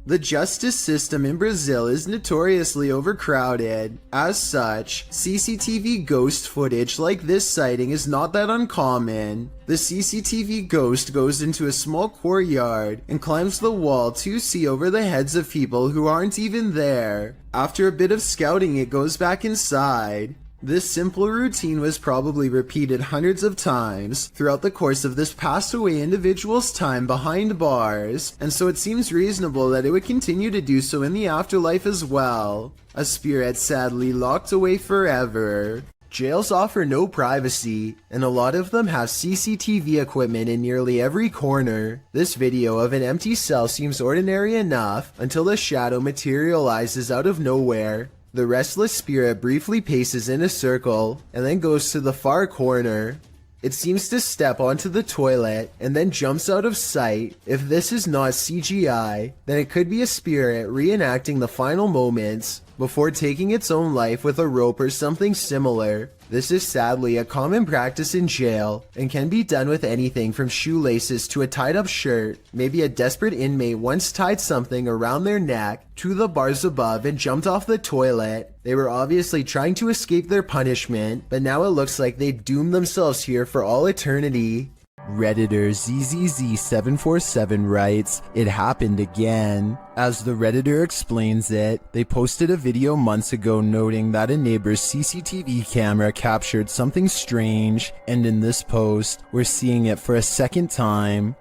The justice system in Brazil is notoriously overcrowded. As such, CCTV ghost footage like this sighting is not that uncommon. The CCTV ghost goes into a small courtyard and climbs the wall to see over the heads of people who aren't even there. After a bit of scouting, it goes back inside. This simple routine was probably repeated hundreds of times throughout the course of this passed away individual's time behind bars, and so it seems reasonable that it would continue to do so in the afterlife as well. A spirit sadly locked away forever. Jails offer no privacy, and a lot of them have CCTV equipment in nearly every corner. This video of an empty cell seems ordinary enough until a shadow materializes out of nowhere. The restless spirit briefly paces in a circle and then goes to the far corner. It seems to step onto the toilet and then jumps out of sight. If this is not CGI, then it could be a spirit reenacting the final moments before taking its own life with a rope or something similar. This is sadly a common practice in jail and can be done with anything from shoelaces to a tied up shirt. Maybe a desperate inmate once tied something around their neck to the bars above and jumped off the toilet. They were obviously trying to escape their punishment, but now it looks like they doomed themselves here for all eternity. Redditor ZZZ747 writes, "It happened again." As the Redditor explains it, they posted a video months ago noting that a neighbor's CCTV camera captured something strange, and in this post, we're seeing it for a second time.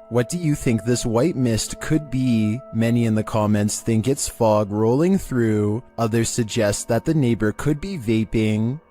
What do you think this white mist could be? Many in the comments think it's fog rolling through. Others suggest that the neighbor could be vaping.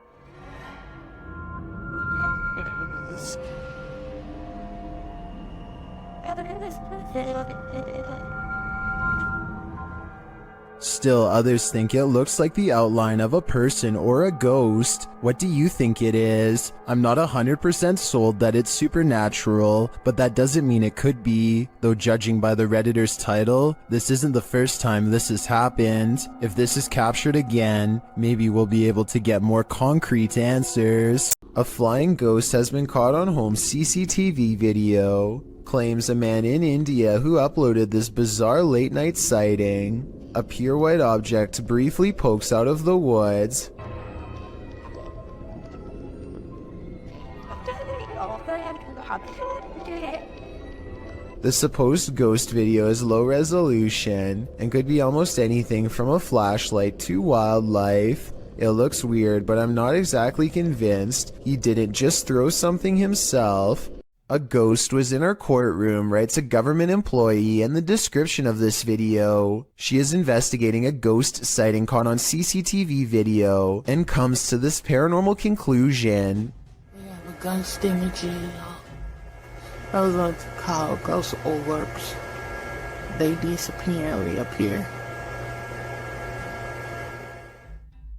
Still, others think it looks like the outline of a person or a ghost. What do you think it is? I'm not 100% sold that it's supernatural, but that doesn't mean it could be. Though judging by the Redditor's title, this isn't the first time this has happened. If this is captured again, maybe we'll be able to get more concrete answers. A flying ghost has been caught on home CCTV video. Claims a man in India who uploaded this bizarre late night sighting. A pure white object briefly pokes out of the woods. The supposed ghost video is low resolution and could be almost anything from a flashlight to wildlife. It looks weird, but I'm not exactly convinced he didn't just throw something himself. A ghost was in our courtroom, writes a government employee in the description of this video. She is investigating a ghost sighting caught on CCTV video and comes to this paranormal conclusion. We have a ghost in the jail. Those are called ghost orbs. They disappear and reappear.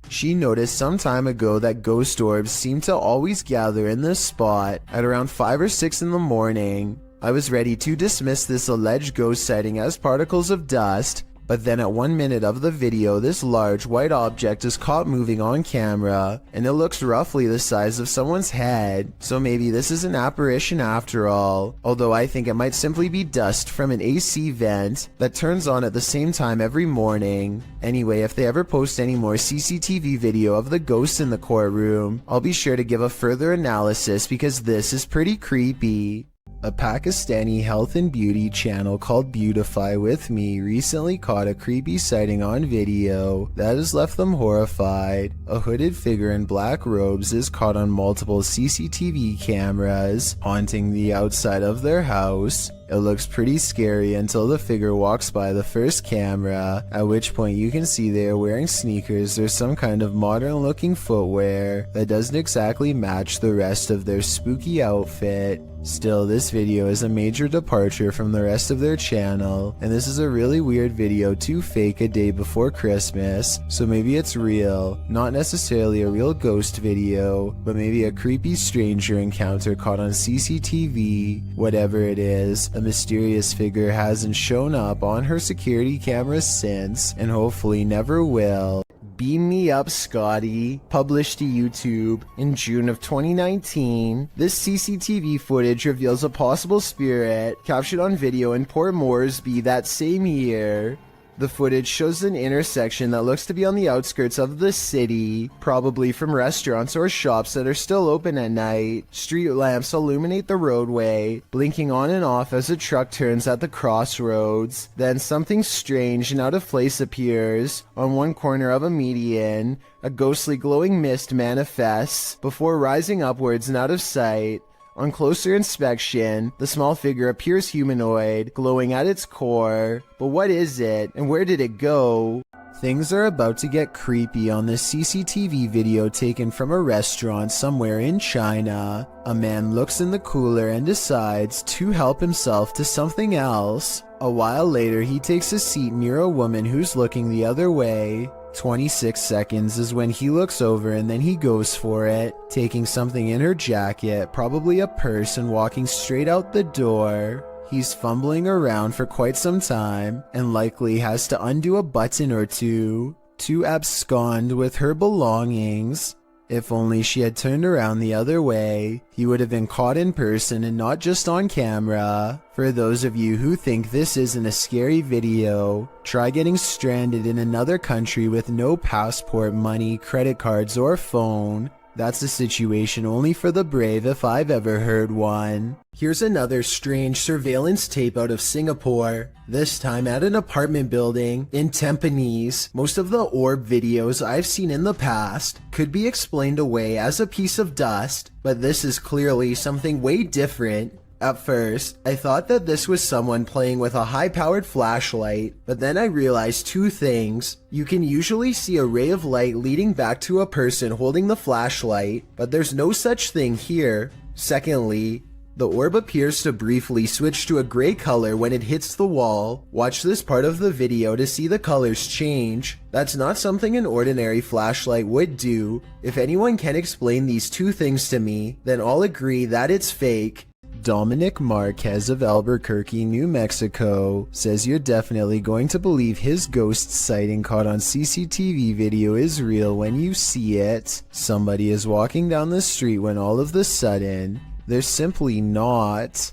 She noticed some time ago that ghost orbs seem to always gather in this spot at around 5 or 6 in the morning. I was ready to dismiss this alleged ghost sighting as particles of dust, but then at 1 minute of the video, this large white object is caught moving on camera, and it looks roughly the size of someone's head, so maybe this is an apparition after all, although I think it might simply be dust from an AC vent that turns on at the same time every morning. Anyway, if they ever post any more CCTV video of the ghosts in the courtroom, I'll be sure to give a further analysis because this is pretty creepy. A Pakistani health and beauty channel called Beautify With Me recently caught a creepy sighting on video that has left them horrified. A hooded figure in black robes is caught on multiple CCTV cameras, haunting the outside of their house. It looks pretty scary until the figure walks by the first camera, at which point you can see they are wearing sneakers or some kind of modern looking footwear that doesn't exactly match the rest of their spooky outfit. Still, this video is a major departure from the rest of their channel, and this is a really weird video to fake a day before Christmas, so maybe it's real, not necessarily a real ghost video, but maybe a creepy stranger encounter caught on CCTV. Whatever it is, a mysterious figure hasn't shown up on her security cameras since, and hopefully never will. Beam Me Up Scotty, published to YouTube in June of 2019. This CCTV footage reveals a possible spirit captured on video in Port Moresby that same year. The footage shows an intersection that looks to be on the outskirts of the city, probably from restaurants or shops that are still open at night. Street lamps illuminate the roadway, blinking on and off as a truck turns at the crossroads. Then something strange and out of place appears. On one corner of a median, a ghostly glowing mist manifests before rising upwards and out of sight. On closer inspection, the small figure appears humanoid, glowing at its core. But what is it, and where did it go? Things are about to get creepy on this CCTV video taken from a restaurant somewhere in China. A man looks in the cooler and decides to help himself to something else. A while later, he takes a seat near a woman who's looking the other way. 26 seconds is when he looks over and then he goes for it, taking something in her jacket, probably a purse, and walking straight out the door. He's fumbling around for quite some time and likely has to undo a button or two to abscond with her belongings. If only she had turned around the other way, he would have been caught in person and not just on camera. For those of you who think this isn't a scary video, try getting stranded in another country with no passport, money, credit cards, or phone. That's a situation only for the brave if I've ever heard one. Here's another strange surveillance tape out of Singapore, this time at an apartment building in Tampines. Most of the orb videos I've seen in the past could be explained away as a piece of dust, but this is clearly something way different. At first, I thought that this was someone playing with a high-powered flashlight, but then I realized two things. You can usually see a ray of light leading back to a person holding the flashlight, but there's no such thing here. Secondly, the orb appears to briefly switch to a gray color when it hits the wall. Watch this part of the video to see the colors change. That's not something an ordinary flashlight would do. If anyone can explain these two things to me, then I'll agree that it's fake. Dominic Marquez of Albuquerque, New Mexico, says you're definitely going to believe his ghost sighting caught on CCTV video is real when you see it. Somebody is walking down the street when all of the sudden, they're simply not.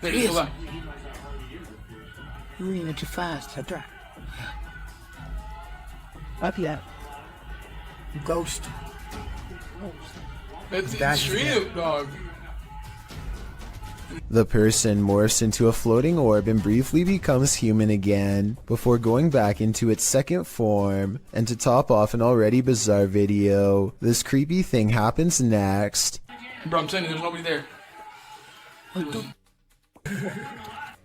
There he is. You're moving too fast. That's right. Up yet. Ghost. It's extreme, dog. The person morphs into a floating orb and briefly becomes human again, before going back into its second form. And to top off an already bizarre video, this creepy thing happens next. Bro, I'm saying there's nobody there.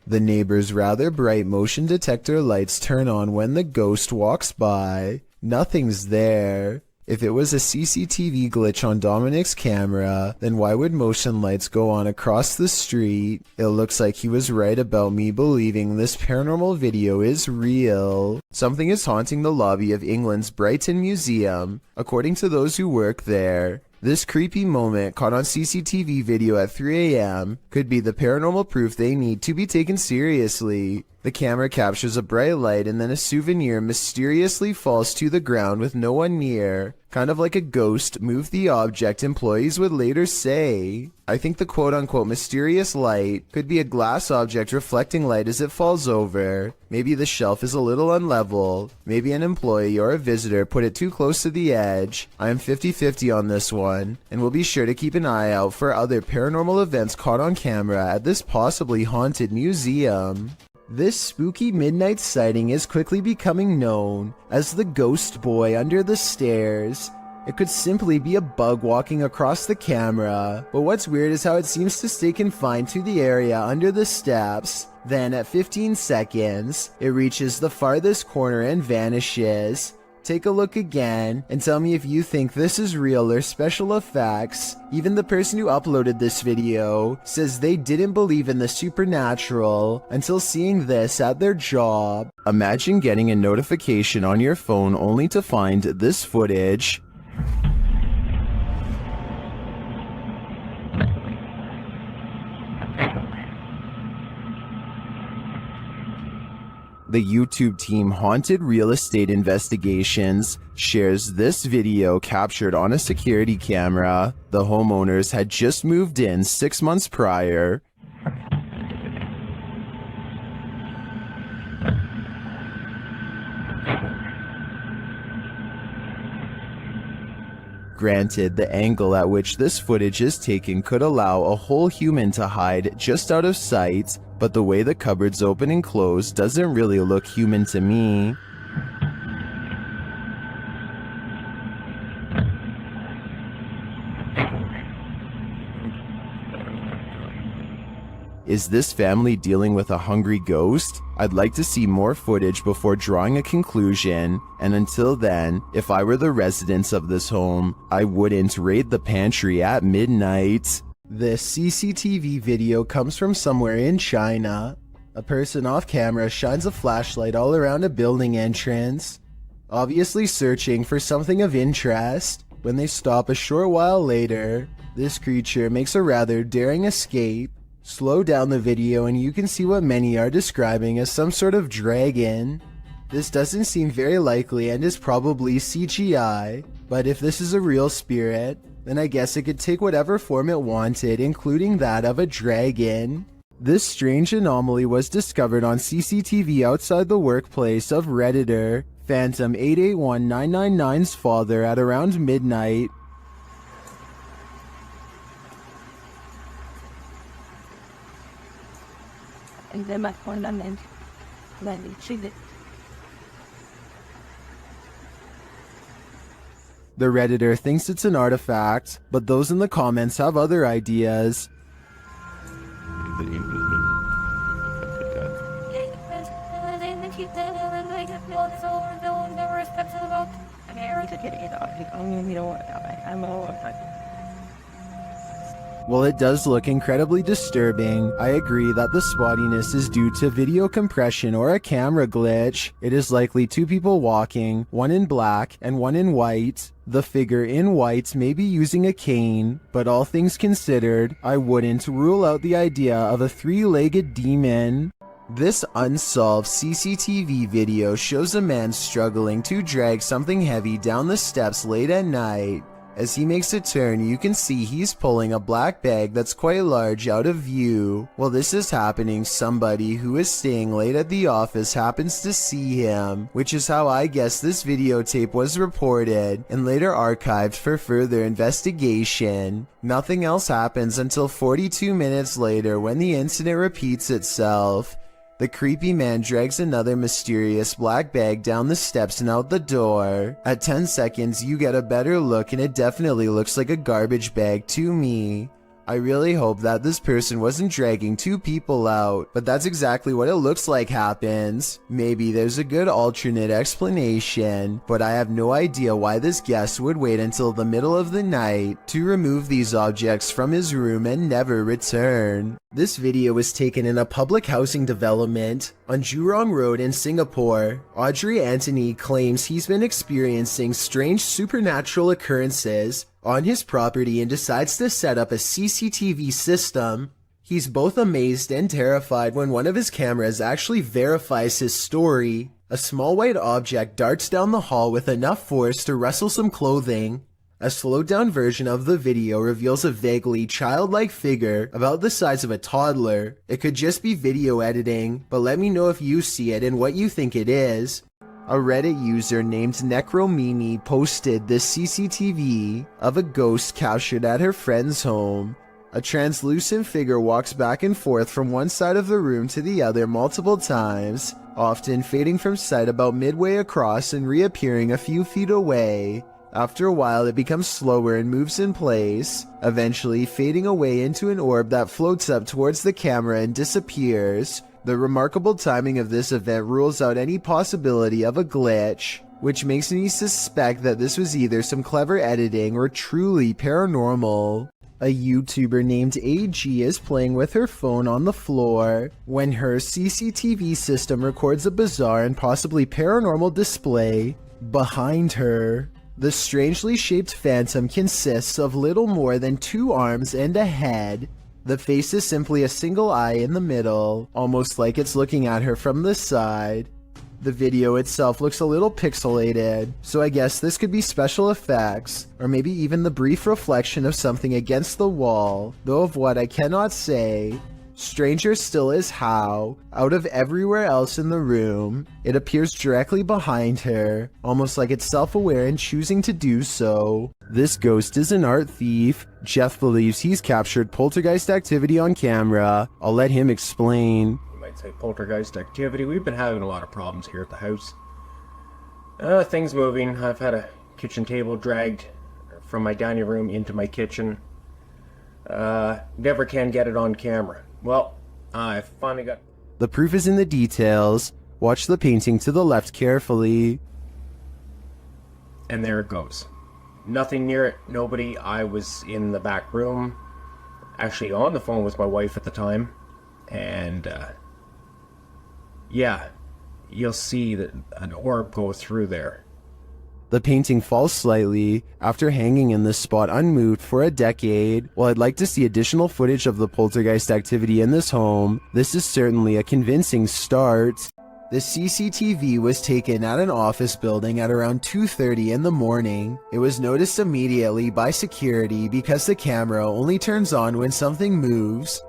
The neighbor's rather bright motion detector lights turn on when the ghost walks by. Nothing's there. If it was a CCTV glitch on Dominic's camera, then why would motion lights go on across the street? It looks like he was right about me believing this paranormal video is real. Something is haunting the lobby of England's Brighton Museum, according to those who work there. This creepy moment caught on CCTV video at 3 a.m. could be the paranormal proof they need to be taken seriously. The camera captures a bright light and then a souvenir mysteriously falls to the ground with no one near. Kind of like a ghost moved the object, employees would later say. I think the quote-unquote mysterious light could be a glass object reflecting light as it falls over. Maybe the shelf is a little unlevel. Maybe an employee or a visitor put it too close to the edge. I am 50-50 on this one, and will be sure to keep an eye out for other paranormal events caught on camera at this possibly haunted museum. This spooky midnight sighting is quickly becoming known as the ghost boy under the stairs. It could simply be a bug walking across the camera, but what's weird is how it seems to stay confined to the area under the steps. Then at 15 seconds, it reaches the farthest corner and vanishes. Take a look again and tell me if you think this is real or special effects. Even the person who uploaded this video says they didn't believe in the supernatural until seeing this at their job. Imagine getting a notification on your phone only to find this footage. The YouTube team Haunted Real Estate Investigations shares this video captured on a security camera. The homeowners had just moved in 6 months prior. Granted, the angle at which this footage is taken could allow a whole human to hide just out of sight, but the way the cupboards open and close doesn't really look human to me. Is this family dealing with a hungry ghost? I'd like to see more footage before drawing a conclusion, and until then, if I were the residents of this home, I wouldn't raid the pantry at midnight. This CCTV video comes from somewhere in China. A person off camera shines a flashlight all around a building entrance, obviously searching for something of interest. When they stop a short while later, this creature makes a rather daring escape. Slow down the video and you can see what many are describing as some sort of dragon. This doesn't seem very likely and is probably CGI, but if this is a real spirit, then I guess it could take whatever form it wanted, including that of a dragon. This strange anomaly was discovered on CCTV outside the workplace of Redditor Phantom 881999's father at around midnight. And then my Condominium. The Redditor thinks it's an artifact, but those in the comments have other ideas. While it does look incredibly disturbing, I agree that the spottiness is due to video compression or a camera glitch. It is likely two people walking, one in black and one in white. The figure in white may be using a cane, but all things considered, I wouldn't rule out the idea of a three-legged demon. This unsolved CCTV video shows a man struggling to drag something heavy down the steps late at night. As he makes a turn, you can see he's pulling a black bag that's quite large out of view. While this is happening, somebody who is staying late at the office happens to see him, which is how I guess this videotape was reported and later archived for further investigation. Nothing else happens until 42 minutes later when the incident repeats itself. The creepy man drags another mysterious black bag down the steps and out the door. At 10 seconds, you get a better look and it definitely looks like a garbage bag to me. I really hope that this person wasn't dragging two people out, but that's exactly what it looks like happens. Maybe there's a good alternate explanation, but I have no idea why this guest would wait until the middle of the night to remove these objects from his room and never return. This video was taken in a public housing development on Jurong Road in Singapore. Audrey Anthony claims he's been experiencing strange supernatural occurrences on his property and decides to set up a CCTV system. He's both amazed and terrified when one of his cameras actually verifies his story. A small white object darts down the hall with enough force to rustle some clothing. A slowed down version of the video reveals a vaguely childlike figure about the size of a toddler. It could just be video editing, but let me know if you see it and what you think it is. A Reddit user named Necromimi posted this CCTV of a ghost captured at her friend's home. A translucent figure walks back and forth from one side of the room to the other multiple times, often fading from sight about midway across and reappearing a few feet away. After a while, it becomes slower and moves in place, eventually fading away into an orb that floats up towards the camera and disappears. The remarkable timing of this event rules out any possibility of a glitch. which makes me suspect that this was either some clever editing or truly paranormal. A YouTuber named AG is playing with her phone on the floor when her CCTV system records a bizarre and possibly paranormal display behind her. The strangely shaped phantom consists of little more than 2 arms and a head. The face is simply a single eye in the middle, almost like it's looking at her from the side. The video itself looks a little pixelated, so I guess this could be special effects, or maybe even the brief reflection of something against the wall, though of what I cannot say. Stranger still is how, out of everywhere else in the room, it appears directly behind her, almost like it's self-aware and choosing to do so. This ghost is an art thief. Jeff believes he's captured poltergeist activity on camera. I'll let him explain. Say poltergeist activity. We've been having a lot of problems here at the house. Things moving. I've had a kitchen table dragged from my dining room into my kitchen. Never can get it on camera. Well, I finally got... The proof is in the details. Watch the painting to the left carefully. And there it goes. Nothing near it. Nobody. I was in the back room. Actually on the phone with my wife at the time. And, yeah, you'll see that an orb go through there. The painting falls slightly after hanging in this spot unmoved for a decade. While I'd like to see additional footage of the poltergeist activity in this home, this is certainly a convincing start. The CCTV was taken at an office building at around 2:30 in the morning. It was noticed immediately by security because the camera only turns on when something moves.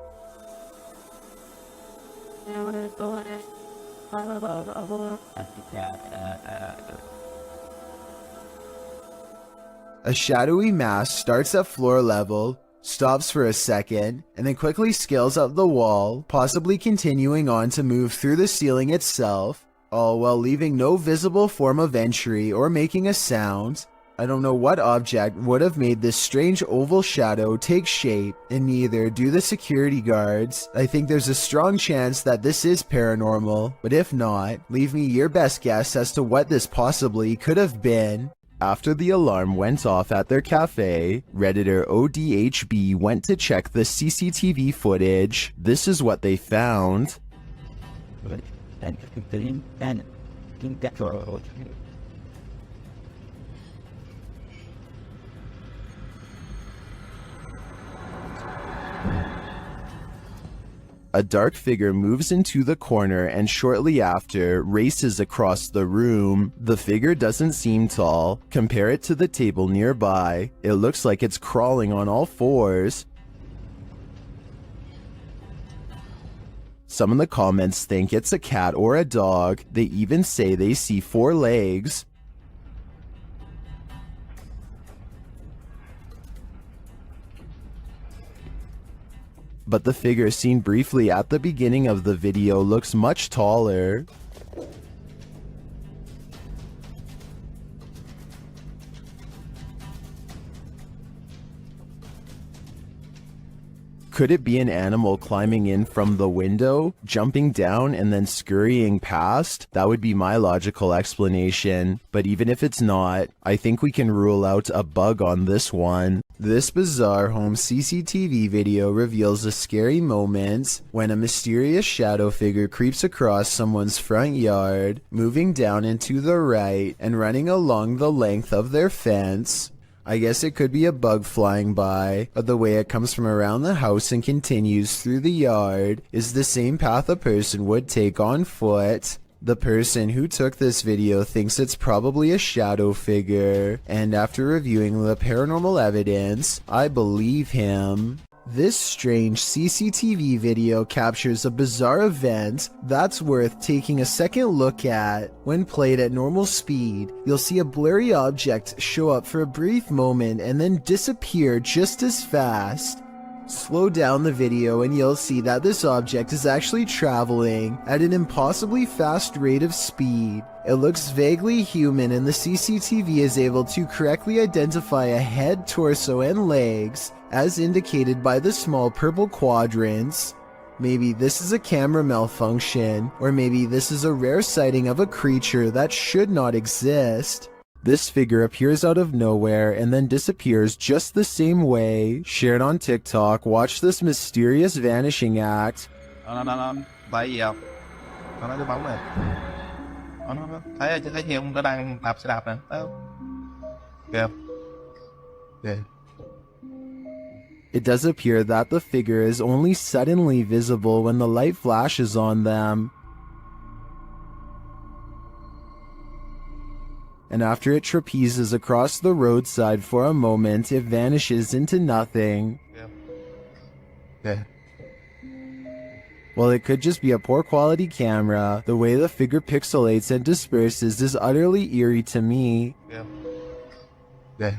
A shadowy mass starts at floor level, stops for a second, and then quickly scales up the wall, possibly continuing on to move through the ceiling itself, all while leaving no visible form of entry or making a sound. I don't know what object would have made this strange oval shadow take shape, and neither do the security guards. I think there's a strong chance that this is paranormal, but if not, leave me your best guess as to what this possibly could have been. After the alarm went off at their cafe, Redditor ODHB went to check the CCTV footage. This is what they found. A dark figure moves into the corner and shortly after races across the room. The figure doesn't seem tall. Compare it to the table nearby. It looks like it's crawling on all fours. Some in the comments think it's a cat or a dog. They even say they see 4 legs. But the figure seen briefly at the beginning of the video looks much taller. Could it be an animal climbing in from the window, jumping down, and then scurrying past? That would be my logical explanation. But even if it's not, I think we can rule out a bug on this one. This bizarre home CCTV video reveals a scary moment when a mysterious shadow figure creeps across someone's front yard, moving down and to the right and running along the length of their fence. I guess it could be a bug flying by, but the way it comes from around the house and continues through the yard is the same path a person would take on foot. The person who took this video thinks it's probably a shadow figure, and after reviewing the paranormal evidence, I believe him. This strange CCTV video captures a bizarre event that's worth taking a second look at. When played at normal speed, you'll see a blurry object show up for a brief moment and then disappear just as fast. Slow down the video and you'll see that this object is actually traveling at an impossibly fast rate of speed. It looks vaguely human and the CCTV is able to correctly identify a head, torso, and legs, as indicated by the small purple quadrants. Maybe this is a camera malfunction, or maybe this is a rare sighting of a creature that should not exist. This figure appears out of nowhere and then disappears just the same way. Shared on TikTok, watch this mysterious vanishing act. Tại vì nó cái bóng này. Nó thấy nhiều nó đang đạp xe đạp nè. Kìa. Kìa. It does appear that the figure is only suddenly visible when the light flashes on them. And after it trapezes across the roadside for a moment, it vanishes into nothing. Kìa. While it could just be a poor quality camera, the way the figure pixelates and disperses is utterly eerie to me. Kìa.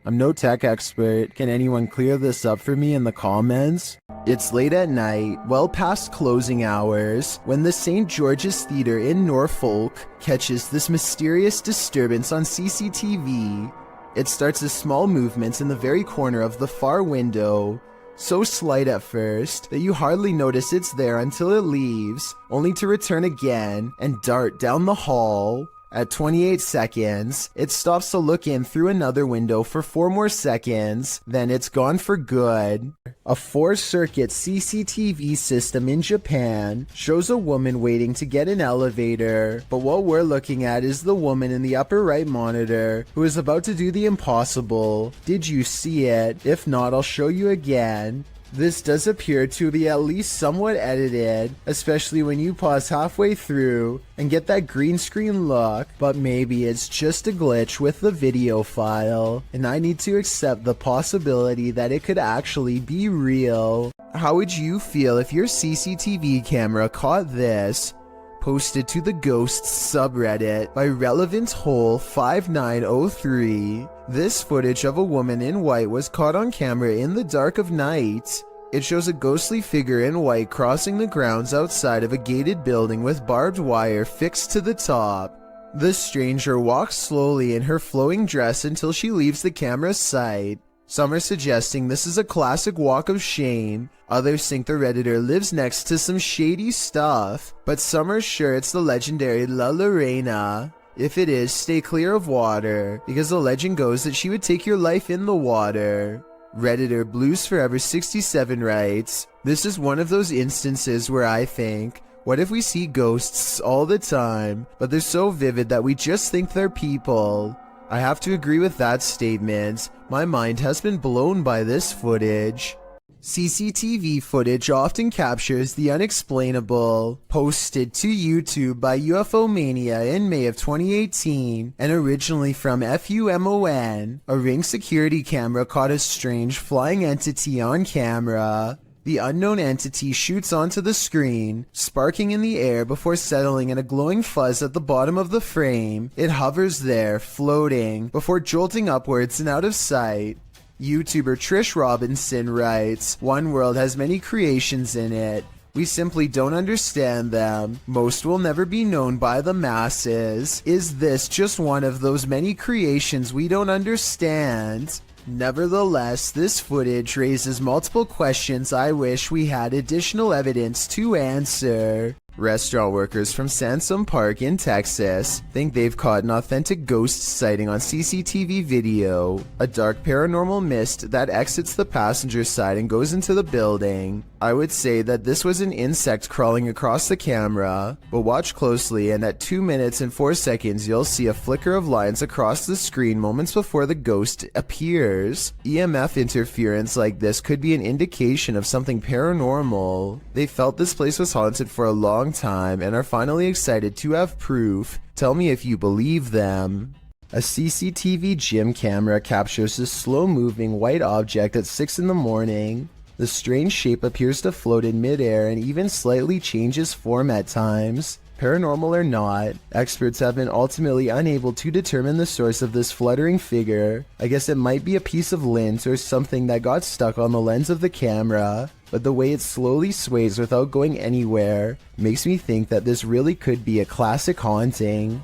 I'm no tech expert. Can anyone clear this up for me in the comments? It's late at night, well past closing hours, when the St. George's Theatre in Norfolk catches this mysterious disturbance on CCTV. It starts as small movements in the very corner of the far window, so slight at first that you hardly notice it's there until it leaves, only to return again and dart down the hall. At 28 seconds, it stops to look in through another window for 4 more seconds, then it's gone for good. A 4-circuit CCTV system in Japan shows a woman waiting to get an elevator, but what we're looking at is the woman in the upper right monitor who is about to do the impossible. Did you see it? If not, I'll show you again. This does appear to be at least somewhat edited, especially when you pause halfway through and get that green screen look, but maybe it's just a glitch with the video file, and I need to accept the possibility that it could actually be real. How would you feel if your CCTV camera caught this? Posted to the Ghosts subreddit by Relevant Hole 5903. This footage of a woman in white was caught on camera in the dark of night. It shows a ghostly figure in white crossing the grounds outside of a gated building with barbed wire fixed to the top. The stranger walks slowly in her flowing dress until she leaves the camera's sight. Some are suggesting this is a classic walk of shame, others think the redditor lives next to some shady stuff, but some are sure it's the legendary Laena. If it is, stay clear of water, because the legend goes that she would take your life in the water. Redditor Blues Forever 67 writes, "This is one of those instances where I think, what if we see ghosts all the time, but they're so vivid that we just think they're people?" I have to agree with that statement. My mind has been blown by this footage. CCTV footage often captures the unexplainable. Posted to YouTube by UFO Mania in May of 2018 and originally from FUMON, a Ring security camera caught a strange flying entity on camera. The unknown entity shoots onto the screen, sparking in the air before settling in a glowing fuzz at the bottom of the frame. It hovers there, floating, before jolting upwards and out of sight. YouTuber Trish Robinson writes, "One world has many creations in it. We simply don't understand them. Most will never be known by the masses. Is this just one of those many creations we don't understand?" Nevertheless, this footage raises multiple questions I wish we had additional evidence to answer. Restaurant workers from Sansom Park in Texas think they've caught an authentic ghost sighting on CCTV video. A dark paranormal mist that exits the passenger side and goes into the building. I would say that this was an insect crawling across the camera, but watch closely and at 2 minutes and 4 seconds you'll see a flicker of lines across the screen moments before the ghost appears. EMF interference like this could be an indication of something paranormal. They felt this place was haunted for a long time and are finally excited to have proof. Tell me if you believe them. A CCTV gym camera captures this slow-moving white object at 6 in the morning. The strange shape appears to float in midair and even slightly changes form at times. Paranormal or not, experts have been ultimately unable to determine the source of this fluttering figure. I guess it might be a piece of lint or something that got stuck on the lens of the camera, but the way it slowly sways without going anywhere makes me think that this really could be a classic haunting.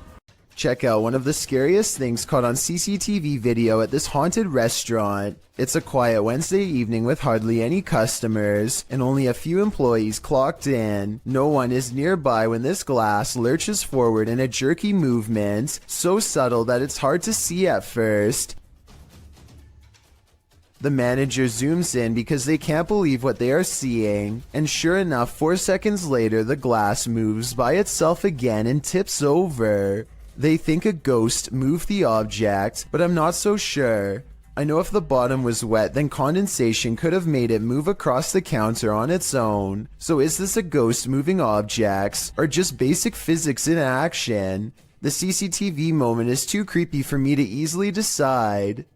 Check out one of the scariest things caught on CCTV video at this haunted restaurant. It's a quiet Wednesday evening with hardly any customers and only a few employees clocked in. No one is nearby when this glass lurches forward in a jerky movement, so subtle that it's hard to see at first. The manager zooms in because they can't believe what they are seeing, and sure enough, 4 seconds later the glass moves by itself again and tips over. They think a ghost moved the object, but I'm not so sure. I know if the bottom was wet, then condensation could have made it move across the counter on its own. So is this a ghost moving objects, or just basic physics in action? The CCTV moment is too creepy for me to easily decide.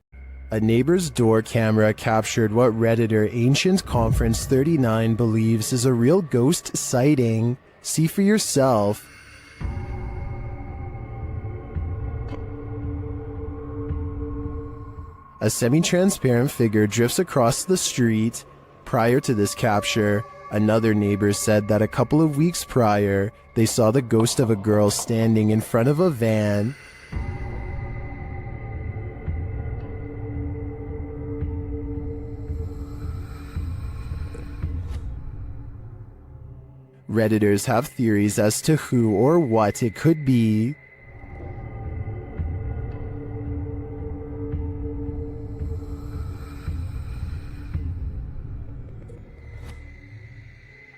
A neighbor's door camera captured what Redditor Ancient Conference 39 believes is a real ghost sighting. See for yourself. A semi-transparent figure drifts across the street. Prior to this capture, another neighbor said that a couple of weeks prior, they saw the ghost of a girl standing in front of a van. Redditors have theories as to who or what it could be.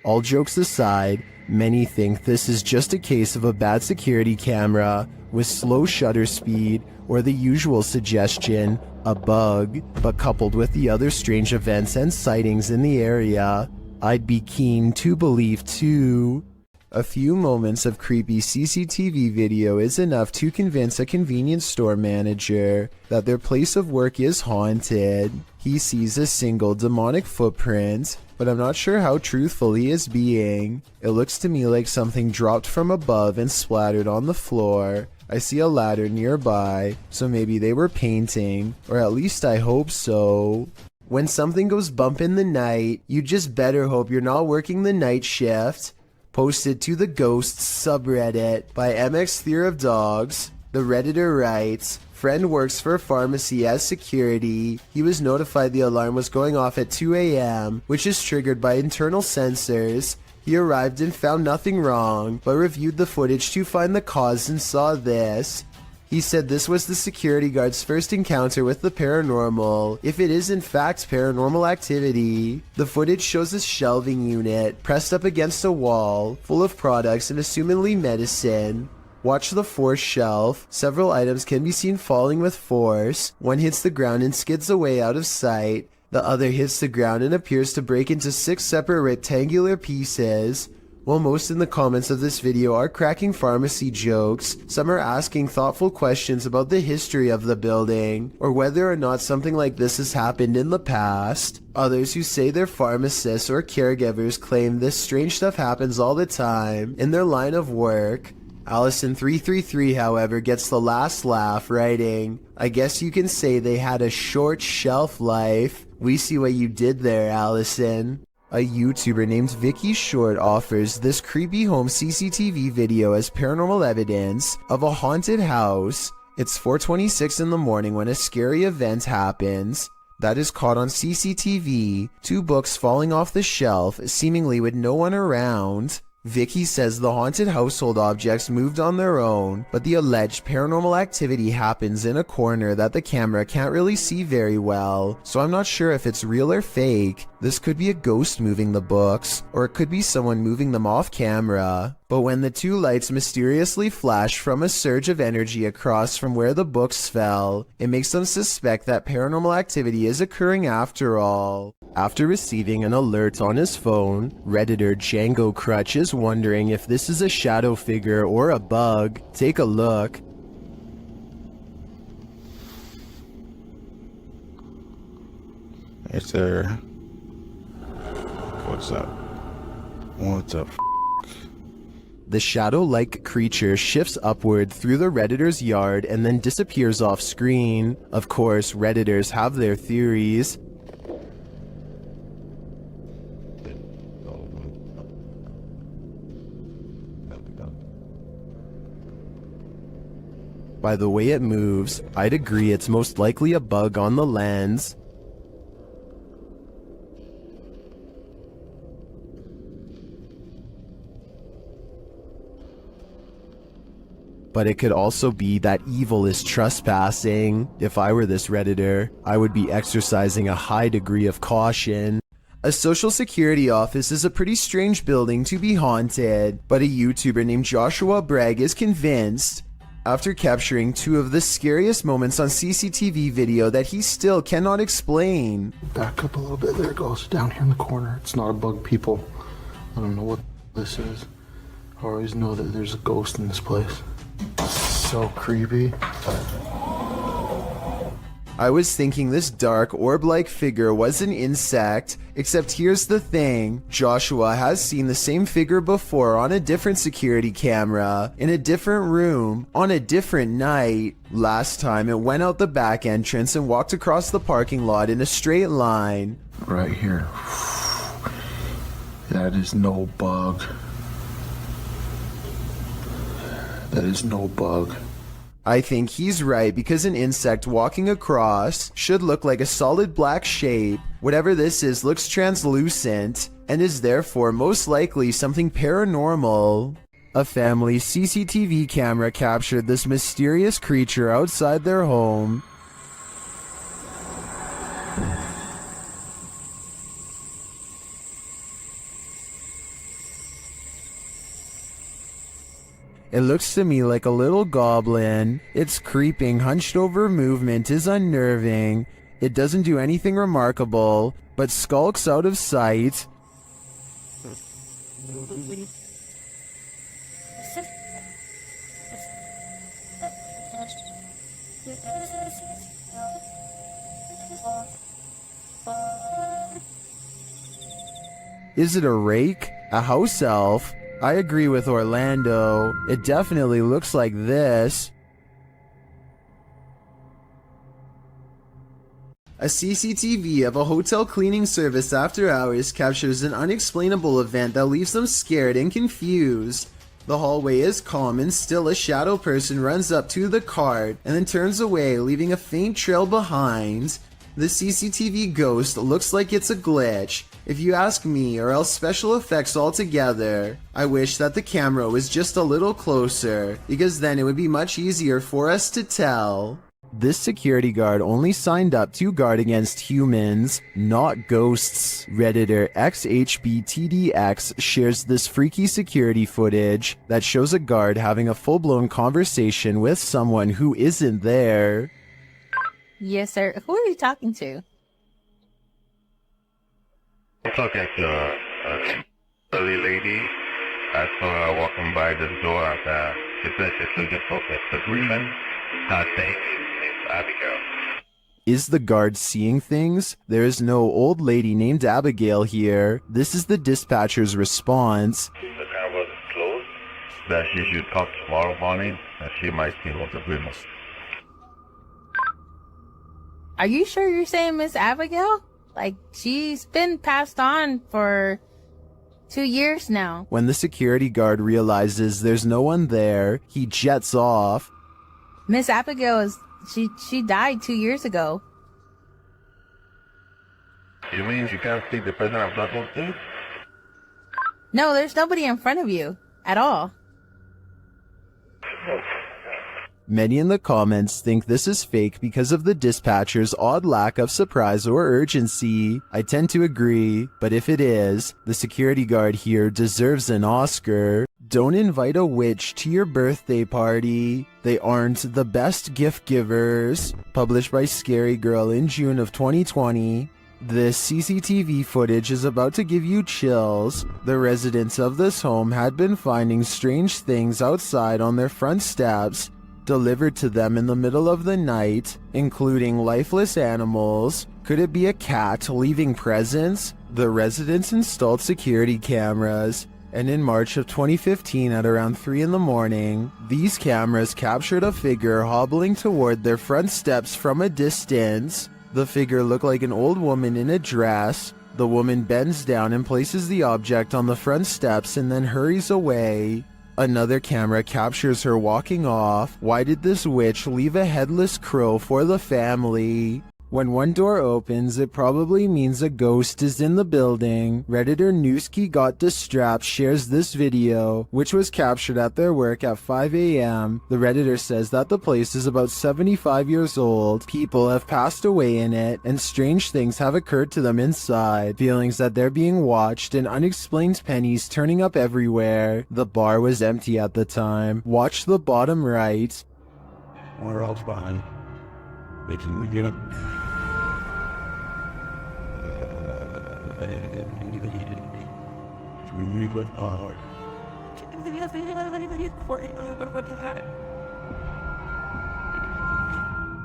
All jokes aside, many think this is just a case of a bad security camera with slow shutter speed or the usual suggestion, a bug, but coupled with the other strange events and sightings in the area, I'd be keen to believe too. A few moments of creepy CCTV video is enough to convince a convenience store manager that their place of work is haunted. He sees a single demonic footprint, but I'm not sure how truthful he is being. It looks to me like something dropped from above and splattered on the floor. I see a ladder nearby, so maybe they were painting, or at least I hope so. When something goes bump in the night, you just better hope you're not working the night shift. Posted to the Ghosts subreddit by MX Theory of Dogs. The Redditor writes, friend works for a pharmacy as security. He was notified the alarm was going off at 2 a.m., which is triggered by internal sensors. He arrived and found nothing wrong, but reviewed the footage to find the cause and saw this. He said this was the security guard's first encounter with the paranormal, if it is in fact paranormal activity. The footage shows a shelving unit pressed up against a wall, full of products and assumedly medicine. Watch the fourth shelf. Several items can be seen falling with force. One hits the ground and skids away out of sight. The other hits the ground and appears to break into 6 separate rectangular pieces. While most in the comments of this video are cracking pharmacy jokes, some are asking thoughtful questions about the history of the building, or whether or not something like this has happened in the past. Others who say they're pharmacists or caregivers claim this strange stuff happens all the time in their line of work. Allison333, however, gets the last laugh, writing, I guess you can say they had a short shelf life. We see what you did there, Allison. A YouTuber named Vicky Short offers this creepy home CCTV video as paranormal evidence of a haunted house. It's 4:26 in the morning when a scary event happens. That is caught on CCTV, 2 books falling off the shelf, seemingly with no one around. Vicky says the haunted household objects moved on their own, but the alleged paranormal activity happens in a corner that the camera can't really see very well, so I'm not sure if it's real or fake. This could be a ghost moving the books, or it could be someone moving them off camera. But when the 2 lights mysteriously flash from a surge of energy across from where the books fell, it makes them suspect that paranormal activity is occurring after all. After receiving an alert on his phone, Redditor Django Crutch is wondering if this is a shadow figure or a bug. Take a look. Yes, sir. What's up? What's up? The shadow-like creature shifts upward through the Redditor's yard and then disappears off screen. Of course, Redditors have their theories. By the way it moves, I'd agree it's most likely a bug on the lens. But it could also be that evil is trespassing. If I were this Redditor, I would be exercising a high degree of caution. A social security office is a pretty strange building to be haunted, but a YouTuber named Joshua Bragg is convinced, after capturing 2 of the scariest moments on CCTV video that he still cannot explain. Back up a little bit, there it goes, down here in the corner. It's not a bug, people. I don't know what this is. I always know that there's a ghost in this place. So creepy. I was thinking this dark orb-like figure was an insect, except here's the thing, Joshua has seen the same figure before on a different security camera, in a different room, on a different night. Last time it went out the back entrance and walked across the parking lot in a straight line. Right here. That is no bug. That is no bug. I think he's right because an insect walking across should look like a solid black shape. Whatever this is looks translucent and is therefore most likely something paranormal. A family's CCTV camera captured this mysterious creature outside their home. It looks to me like a little goblin. Its creeping, hunched over movement is unnerving. It doesn't do anything remarkable, but skulks out of sight. Is it a rake? A house elf? I agree with Orlando. It definitely looks like this. A CCTV of a hotel cleaning service after hours captures an unexplainable event that leaves them scared and confused. The hallway is calm and still a shadow person runs up to the cart and then turns away, leaving a faint trail behind. The CCTV ghost looks like it's a glitch, if you ask me, or else special effects altogether. I wish that the camera was just a little closer, because then it would be much easier for us to tell. This security guard only signed up to guard against humans, not ghosts. Redditor XHBTDX shares this freaky security footage that shows a guard having a full-blown conversation with someone who isn't there. Yes, sir. Who are you talking to? I'm talking to a early lady. I saw her walking by the door at she said she's looking for the agreement. I think it's Abigail. Is the guard seeing things? There is no old lady named Abigail here. This is the dispatcher's response. The camera was closed. That she should talk tomorrow morning, and she might see what the agreement. Are you sure you're saying Miss Abigail? Like, she's been passed on for 2 years now. When the security guard realizes there's no one there, he jets off. Miss Abigail is, she died 2 years ago. You mean you can't see the person I'm talking to? No, there's nobody in front of you at all. Many in the comments think this is fake because of the dispatcher's odd lack of surprise or urgency. I tend to agree, but if it is, the security guard here deserves an Oscar. Don't invite a witch to your birthday party. They aren't the best gift givers. Published by Scary Girl in June of 2020. This CCTV footage is about to give you chills. The residents of this home had been finding strange things outside on their front steps, delivered to them in the middle of the night, including lifeless animals. Could it be a cat leaving presents? The residents installed security cameras, and in March of 2015 at around 3 in the morning, these cameras captured a figure hobbling toward their front steps from a distance. The figure looked like an old woman in a dress. The woman bends down and places the object on the front steps and then hurries away. Another camera captures her walking off. Why did this witch leave a headless crow for the family? When one door opens, it probably means a ghost is in the building. Redditor Newski Got Distrapped shares this video, which was captured at their work at 5 a.m. The Redditor says that the place is about 75 years old. People have passed away in it, and strange things have occurred to them inside. Feelings that they're being watched and unexplained pennies turning up everywhere. The bar was empty at the time. Watch the bottom right. Where else behind? They can get up.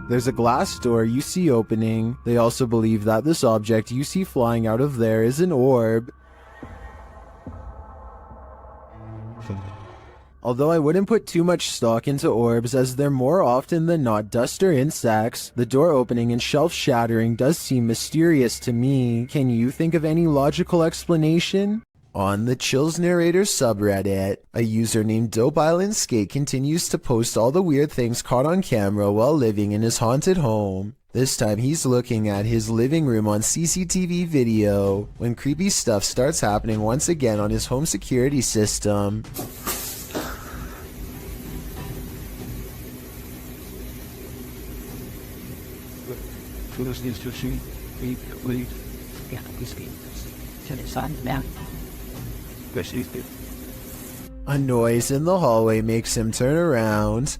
There's a glass door you see opening. They also believe that this object you see flying out of there is an orb. Although I wouldn't put too much stock into orbs as they're more often than not dust or insects, the door opening and shelf shattering does seem mysterious to me. Can you think of any logical explanation? On the Chills Narrator subreddit, a user named Dope Island Skate continues to post all the weird things caught on camera while living in his haunted home. This time he's looking at his living room on CCTV video when creepy stuff starts happening once again on his home security system. A noise in the hallway makes him turn around.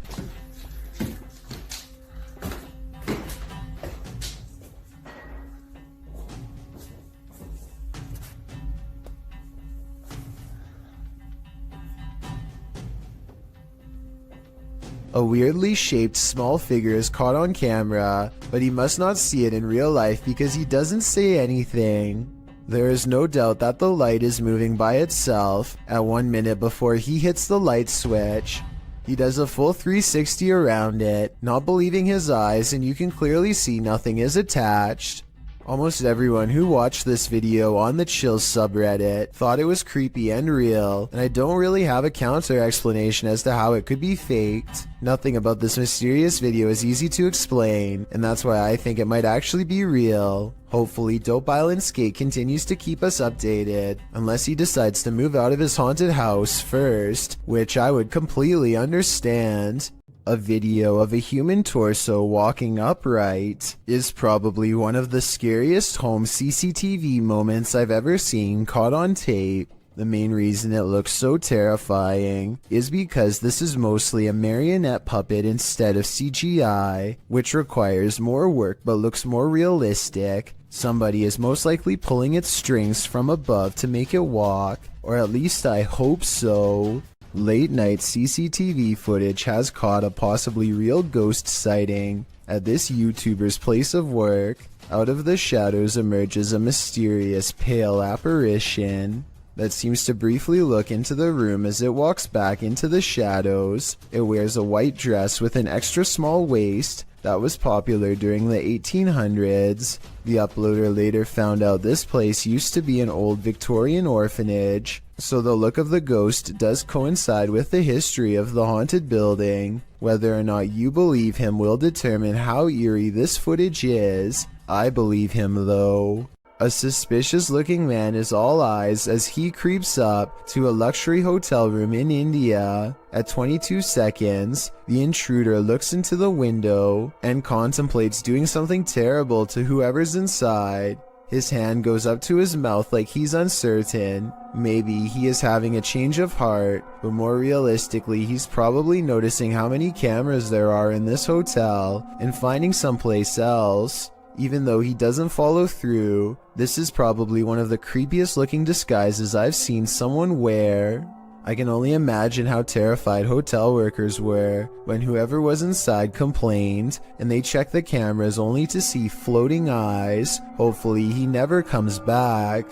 A weirdly shaped small figure is caught on camera, but he must not see it in real life because he doesn't say anything. There is no doubt that the light is moving by itself at 1 minute before he hits the light switch. He does a full 360 around it, not believing his eyes, and you can clearly see nothing is attached. Almost everyone who watched this video on the Chills subreddit thought it was creepy and real, and I don't really have a counter explanation as to how it could be faked. Nothing about this mysterious video is easy to explain, and that's why I think it might actually be real. Hopefully Dope Island Skate continues to keep us updated, unless he decides to move out of his haunted house first, which I would completely understand. A video of a human torso walking upright is probably one of the scariest home CCTV moments I've ever seen caught on tape. The main reason it looks so terrifying is because this is mostly a marionette puppet instead of CGI, which requires more work but looks more realistic. Somebody is most likely pulling its strings from above to make it walk, or at least I hope so. Late night CCTV footage has caught a possibly real ghost sighting at this YouTuber's place of work. Out of the shadows emerges a mysterious pale apparition that seems to briefly look into the room as it walks back into the shadows. It wears a white dress with an extra small waist that was popular during the 1800s. The uploader later found out this place used to be an old Victorian orphanage, so the look of the ghost does coincide with the history of the haunted building. Whether or not you believe him will determine how eerie this footage is. I believe him though. A suspicious looking man is all eyes as he creeps up to a luxury hotel room in India. At 22 seconds, the intruder looks into the window and contemplates doing something terrible to whoever's inside. His hand goes up to his mouth like he's uncertain. Maybe he is having a change of heart, but more realistically, he's probably noticing how many cameras there are in this hotel and finding someplace else. Even though he doesn't follow through, this is probably one of the creepiest looking disguises I've seen someone wear. I can only imagine how terrified hotel workers were when whoever was inside complained and they checked the cameras only to see floating eyes. Hopefully he never comes back.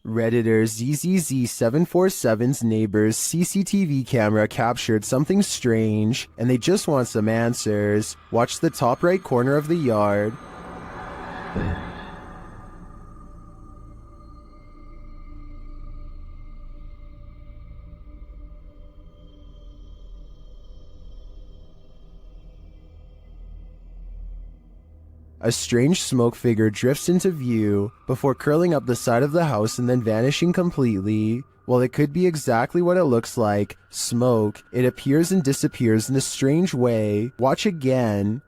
Redditor ZZZ747's neighbor's CCTV camera captured something strange and they just want some answers. Watch the top right corner of the yard. a strange smoke figure drifts into view before curling up the side of the house and then vanishing completely. While it could be exactly what it looks like, smoke, it appears and disappears in a strange way. Watch again.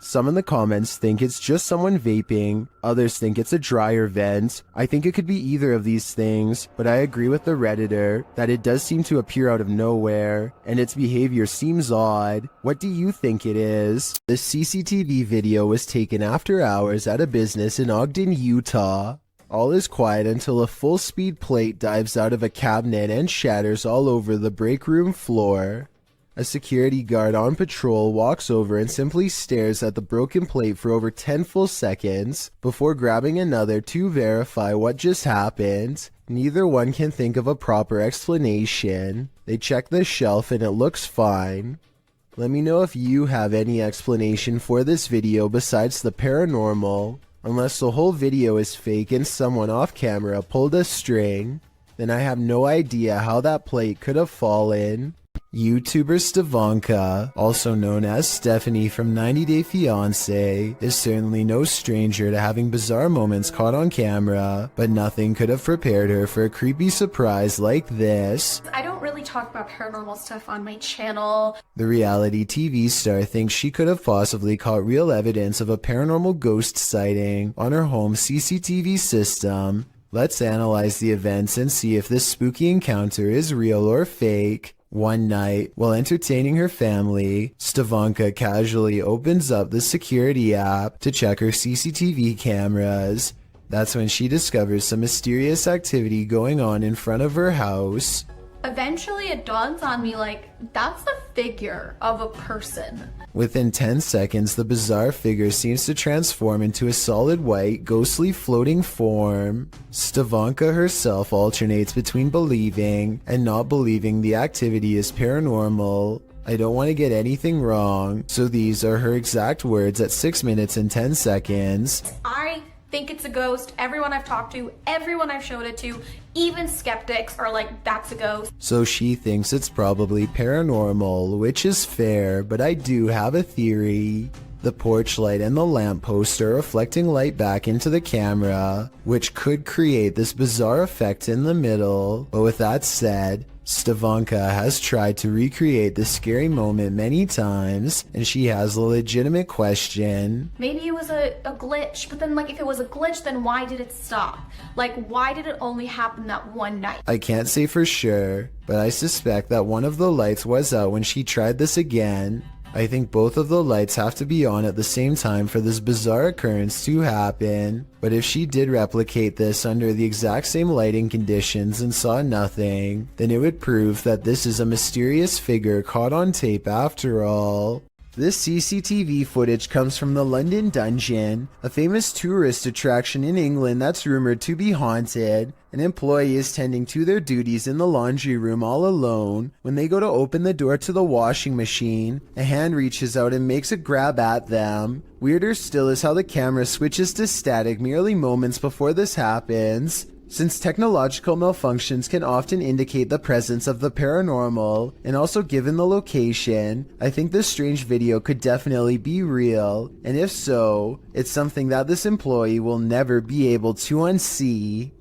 Some in the comments think it's just someone vaping, others think it's a dryer vent. I think it could be either of these things, but I agree with the Redditor that it does seem to appear out of nowhere, and its behavior seems odd. What do you think it is? This CCTV video was taken after hours at a business in Ogden, Utah. All is quiet until a full-speed plate dives out of a cabinet and shatters all over the breakroom floor. A security guard on patrol walks over and simply stares at the broken plate for over 10 full seconds before grabbing another to verify what just happened. Neither one can think of a proper explanation. They check the shelf and it looks fine. Let me know if you have any explanation for this video besides the paranormal. Unless the whole video is fake and someone off camera pulled a string, then I have no idea how that plate could have fallen. YouTuber Stevanka, also known as Stephanie from 90 Day Fiancé, is certainly no stranger to having bizarre moments caught on camera, but nothing could have prepared her for a creepy surprise like this. I don't really talk about paranormal stuff on my channel. The reality TV star thinks she could have possibly caught real evidence of a paranormal ghost sighting on her home CCTV system. Let's analyze the events and see if this spooky encounter is real or fake. One night, while entertaining her family, Stevanka casually opens up the security app to check her CCTV cameras. That's when she discovers some mysterious activity going on in front of her house. Eventually it dawns on me like, that's the figure of a person. Within 10 seconds, the bizarre figure seems to transform into a solid white, ghostly floating form. Stevanka herself alternates between believing and not believing the activity is paranormal. I don't want to get anything wrong, so these are her exact words at 6 minutes and 10 seconds. I think it's a ghost. Everyone I've talked to, everyone I've showed it to, even skeptics are like, that's a ghost. So she thinks it's probably paranormal, which is fair, but I do have a theory. The porch light and the lamppost are reflecting light back into the camera, which could create this bizarre effect in the middle. But with that said, Stevanka has tried to recreate this scary moment many times, and she has a legitimate question. Maybe it was a glitch, but then like if it was a glitch, then why did it stop? Like why did it only happen that one night? I can't say for sure, but I suspect that one of the lights was out when she tried this again. I think both of the lights have to be on at the same time for this bizarre occurrence to happen. But if she did replicate this under the exact same lighting conditions and saw nothing, then it would prove that this is a mysterious figure caught on tape after all. This CCTV footage comes from the London Dungeon, a famous tourist attraction in England that's rumored to be haunted. An employee is tending to their duties in the laundry room all alone. When they go to open the door to the washing machine, a hand reaches out and makes a grab at them. Weirder still is how the camera switches to static merely moments before this happens. Since technological malfunctions can often indicate the presence of the paranormal, and also given the location, I think this strange video could definitely be real, and if so, it's something that this employee will never be able to unsee.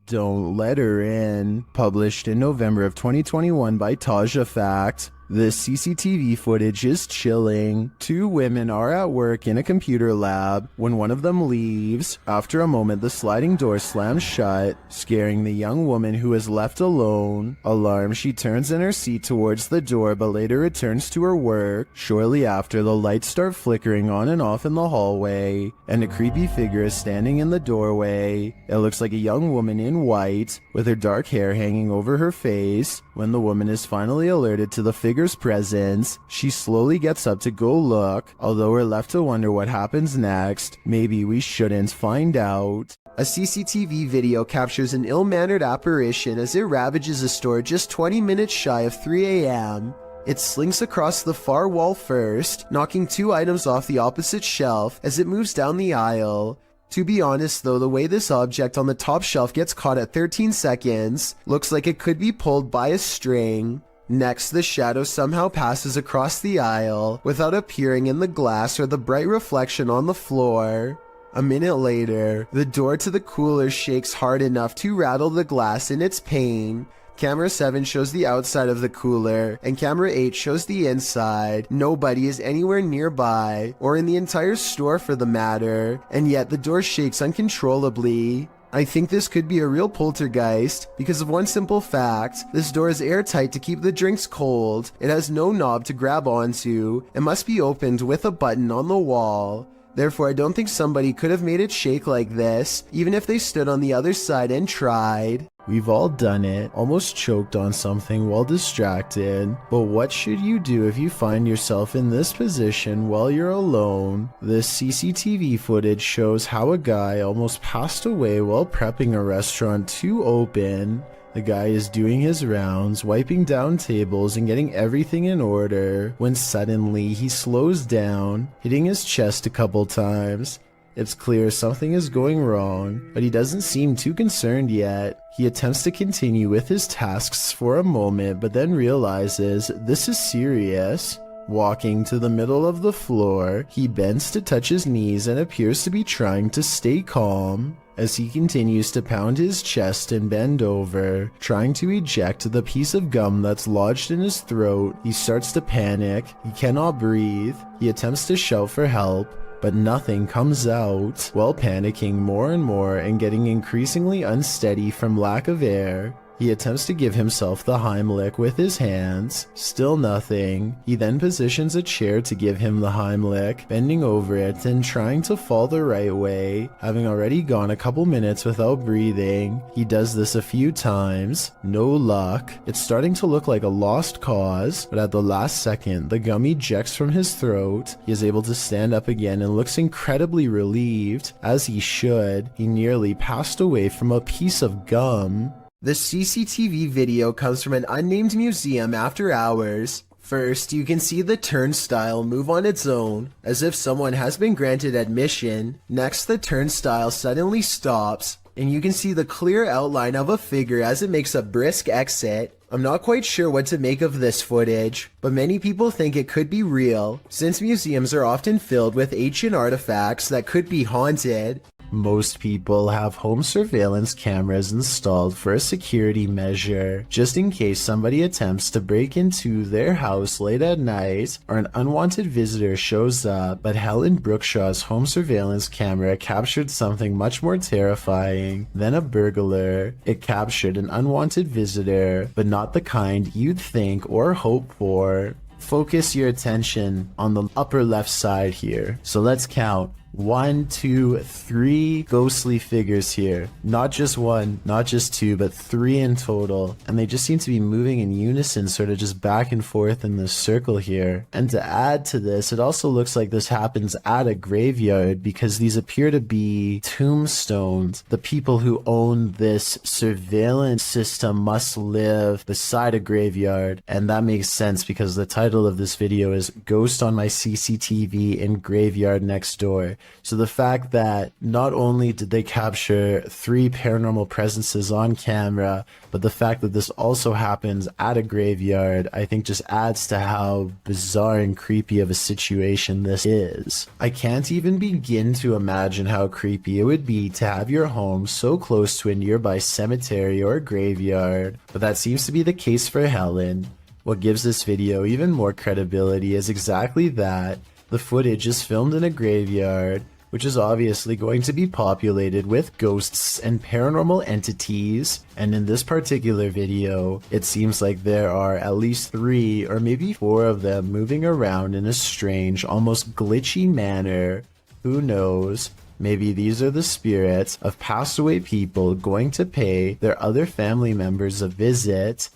Don't Let Her In, published in November of 2021 by Taja Fact. This CCTV footage is chilling. Two women are at work in a computer lab when one of them leaves. After a moment, the sliding door slams shut, scaring the young woman who is left alone. Alarmed, she turns in her seat towards the door but later returns to her work. Shortly after, the lights start flickering on and off in the hallway, and a creepy figure is standing in the doorway. It looks like a young woman in white, with her dark hair hanging over her face. When the woman is finally alerted to the figure's presence, she slowly gets up to go look, although we're left to wonder what happens next. Maybe we shouldn't find out. A CCTV video captures an ill-mannered apparition as it ravages a store just 20 minutes shy of 3 a.m. It slinks across the far wall first, knocking two items off the opposite shelf as it moves down the aisle. To be honest though, the way this object on the top shelf gets caught at 13 seconds looks like it could be pulled by a string. Next, the shadow somehow passes across the aisle without appearing in the glass or the bright reflection on the floor. A minute later, the door to the cooler shakes hard enough to rattle the glass in its pane. Camera 7 shows the outside of the cooler, and camera 8 shows the inside. Nobody is anywhere nearby, or in the entire store for the matter, and yet the door shakes uncontrollably. I think this could be a real poltergeist because of one simple fact. This door is airtight to keep the drinks cold. It has no knob to grab onto. It must be opened with a button on the wall. Therefore, I don't think somebody could have made it shake like this, even if they stood on the other side and tried. We've all done it, almost choked on something while distracted. But what should you do if you find yourself in this position while you're alone? This CCTV footage shows how a guy almost passed away while prepping a restaurant to open. The guy is doing his rounds, wiping down tables and getting everything in order, when suddenly he slows down, hitting his chest a couple times. It's clear something is going wrong, but he doesn't seem too concerned yet. He attempts to continue with his tasks for a moment, but then realizes this is serious. Walking to the middle of the floor, he bends to touch his knees and appears to be trying to stay calm. As he continues to pound his chest and bend over, trying to eject the piece of gum that's lodged in his throat, he starts to panic. He cannot breathe. He attempts to shout for help, but nothing comes out. While panicking more and more and getting increasingly unsteady from lack of air, he attempts to give himself the Heimlich with his hands. Still nothing. He then positions a chair to give him the Heimlich, bending over it and trying to fall the right way. Having already gone a couple minutes without breathing, he does this a few times. No luck. It's starting to look like a lost cause, but at the last second, the gum ejects from his throat. He is able to stand up again and looks incredibly relieved, as he should. He nearly passed away from a piece of gum. The CCTV video comes from an unnamed museum after hours. First, you can see the turnstile move on its own, as if someone has been granted admission. Next, the turnstile suddenly stops, and you can see the clear outline of a figure as it makes a brisk exit. I'm not quite sure what to make of this footage, but many people think it could be real, since museums are often filled with ancient artifacts that could be haunted. Most people have home surveillance cameras installed for a security measure, just in case somebody attempts to break into their house late at night or an unwanted visitor shows up. But Helen Brookshaw's home surveillance camera captured something much more terrifying than a burglar. It captured an unwanted visitor, but not the kind you'd think or hope for. Focus your attention on the upper left side here. So let's count. 1, 2, 3 ghostly figures here. Not just one, not just two, but 3 in total. And they just seem to be moving in unison, sort of just back and forth in this circle here. And to add to this, it also looks like this happens at a graveyard because these appear to be tombstones. The people who own this surveillance system must live beside a graveyard. And that makes sense because the title of this video is Ghost on My CCTV in Graveyard Next Door. So the fact that not only did they capture 3 paranormal presences on camera, but the fact that this also happens at a graveyard, I think just adds to how bizarre and creepy of a situation this is. I can't even begin to imagine how creepy it would be to have your home so close to a nearby cemetery or graveyard, but that seems to be the case for Helen. What gives this video even more credibility is exactly that. The footage is filmed in a graveyard, which is obviously going to be populated with ghosts and paranormal entities, and in this particular video, it seems like there are at least 3 or maybe 4 of them moving around in a strange, almost glitchy manner. Who knows? Maybe these are the spirits of passed away people going to pay their other family members a visit.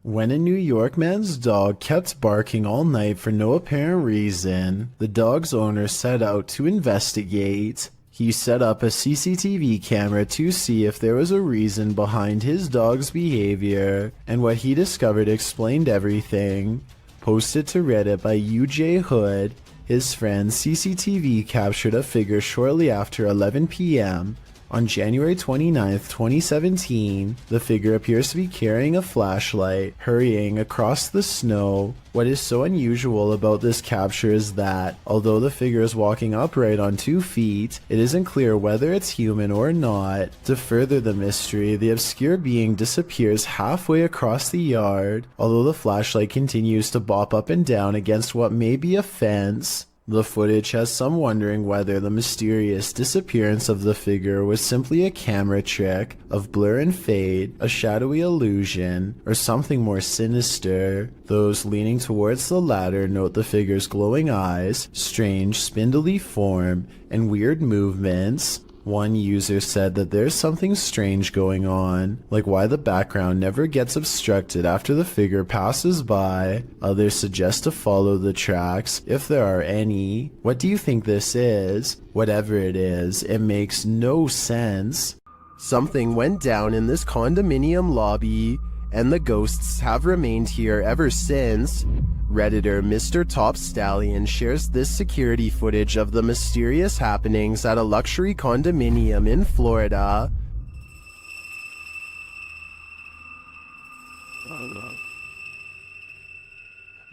When a New York man's dog kept barking all night for no apparent reason, the dog's owner set out to investigate. He set up a CCTV camera to see if there was a reason behind his dog's behavior, and what he discovered explained everything. Posted to Reddit by UJ Hood, His friend's CCTV captured a figure shortly after 11 p.m. On January 29th, 2017, the figure appears to be carrying a flashlight, hurrying across the snow. What is so unusual about this capture is that, although the figure is walking upright on 2 feet, it isn't clear whether it's human or not. To further the mystery, the obscure being disappears halfway across the yard, although the flashlight continues to bop up and down against what may be a fence. The footage has some wondering whether the mysterious disappearance of the figure was simply a camera trick of blur and fade, a shadowy illusion, or something more sinister. Those leaning towards the latter note the figure's glowing eyes, strange spindly form, and weird movements. One user said that there's something strange going on, like why the background never gets obstructed after the figure passes by. Others suggest to follow the tracks, if there are any. What do you think this is? Whatever it is, it makes no sense. Something went down in this condominium lobby, and the ghosts have remained here ever since. Redditor Mr. Top Stallion shares this security footage of the mysterious happenings at a luxury condominium in Florida.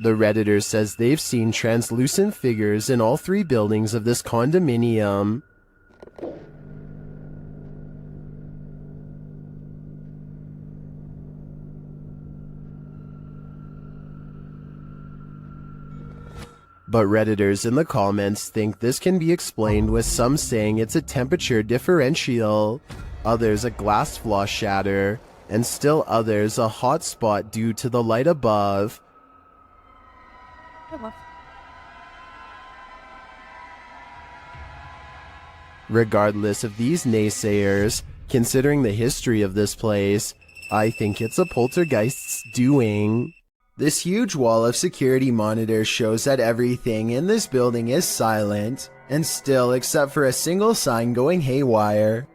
The Redditor says they've seen translucent figures in all 3 buildings of this condominium. But Redditors in the comments think this can be explained with some saying it's a temperature differential, others a glass flaw shatter, and still others a hot spot due to the light above. Regardless of these naysayers, considering the history of this place, I think it's a poltergeist's doing. This huge wall of security monitors shows that everything in this building is silent, and still except for a single sign going haywire.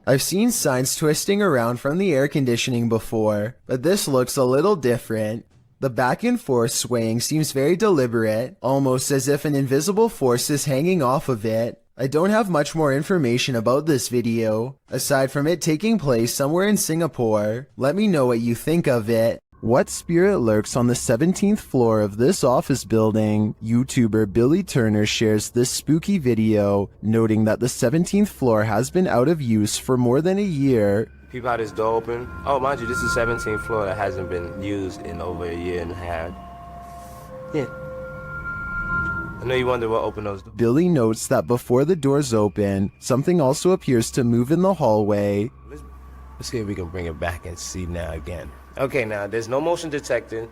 I've seen signs twisting around from the air conditioning before, but this looks a little different. The back and forth swaying seems very deliberate, almost as if an invisible force is hanging off of it. I don't have much more information about this video, aside from it taking place somewhere in Singapore. Let me know what you think of it. What spirit lurks on the 17th floor of this office building? YouTuber Billy Turner shares this spooky video, noting that the 17th floor has been out of use for more than a year. People had this door open. Oh, mind you, this is the 17th floor that hasn't been used in over a year and a half. Yeah. I know you wonder what opened those doors. Billy notes that before the doors open, something also appears to move in the hallway. Let's see if we can bring it back and see now again. Okay, now, there's no motion detected.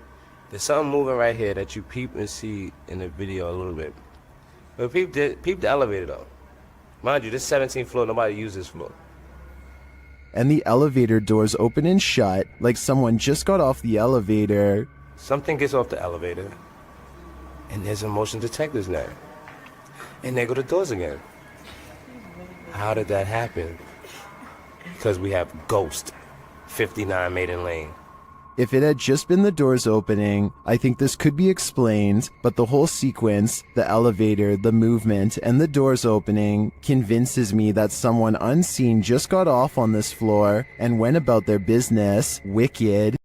There's something moving right here that you peep and see in the video a little bit. But peep the elevator, though. Mind you, this 17th floor, nobody uses this floor. And the elevator doors open and shut, like someone just got off the elevator. Something gets off the elevator, and there's a motion detectors now. And there go the doors again. How did that happen? Because we have Ghost, 59 Maiden Lane. If it had just been the doors opening, I think this could be explained, but the whole sequence, the elevator, the movement, and the doors opening, convinces me that someone unseen just got off on this floor and went about their business. Wicked.